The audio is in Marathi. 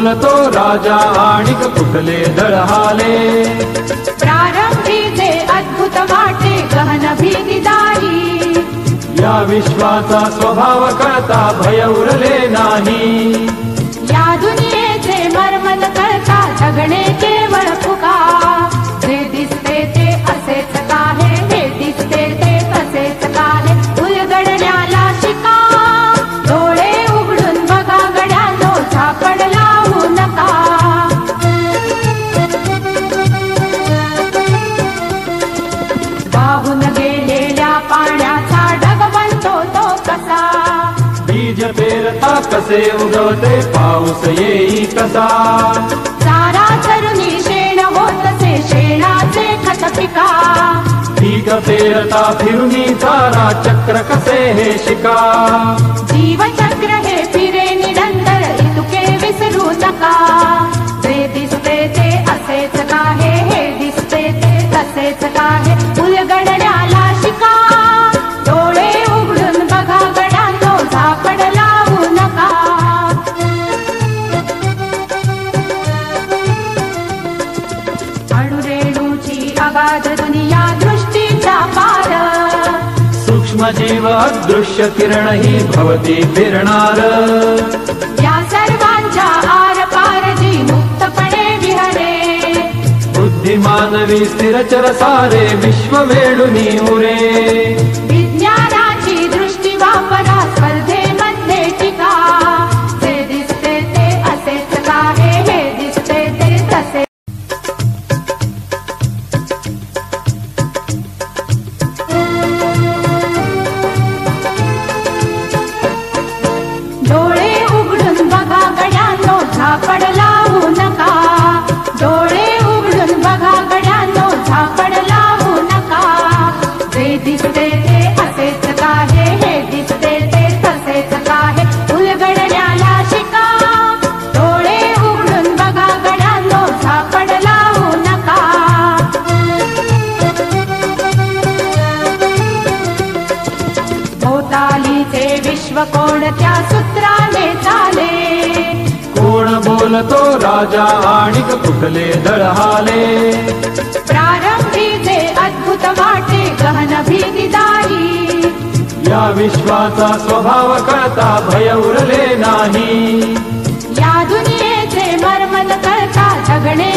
बोलतो राजा आणिक कुठले दळहाले। प्रारंभीचे अद्भुत वाटे गहन भीतीदारी, या विश्वाचा स्वभाव कळता भय उरले नाही। या दुनियेचे मर्मन कळता जगणे केवळ फुका। जे दिसते ते असेच काहे, हे दिसते ते असेच काहे, उलगडण्याला शिका। डोळे उघडून बघा गड्यानो, झापड लावू नका। वाहून गेलेल्या पाण्याचा ढग बनतो तो कसा, बीज पेरता कसे उगवते पाऊस येई कसा। चारा चरुनी शेण होतसे शेणाचे खत पिका, पीक पेरता फिरुनी चारा चक्र कसे हे शिका। जीवचक्र हे फिरे निरंतर इतुके विसरू नका। जे दिसते ते असेच काहे, हे दिसते ते तसेच काहे, उलगडण्याला शिका। डोळे उघडून बघा गड्यानो, झापड लावू नका। अणुरेणूची अगाध दुनिया दृष्टीचा पार, सूक्ष्म जीव अदृश्य किरण ही भवती फिरणार। या सर्वांच्या आर पार जी मुक्तपणे विहरे, बुद्धिमानवी स्थिरचर सारे विश्व वेडुनी उरे। विज्ञानाची दृष्टी वापरा स्पर्धेमध्ये टिका। जे दिसते ते असेच काहे, हे दिसते ते तसे। डोळे उघडून बघा गड्यानो, झापड लावू नका। डोळे उघडून बघा गड्यानो, झापड लावू नका। जे दिसते ते असेच काहे, हे दिसते ते तसेच काहे, उलगडण्याला शिका। डोळे उघडून बघा गड्यानो, झापड लावू नका। भोवतालीचे विश्व कोणत्या सूत्राने चाले, कोण बोलतो राजा आणिक कुठले दळहाले। प्रारंभीचे अद्भुत वाटे गहन भीतीदारी, या विश्वाचा स्वभाव कळता भय उरले नाही। या दुनियेचे मर्मन कळता जगणे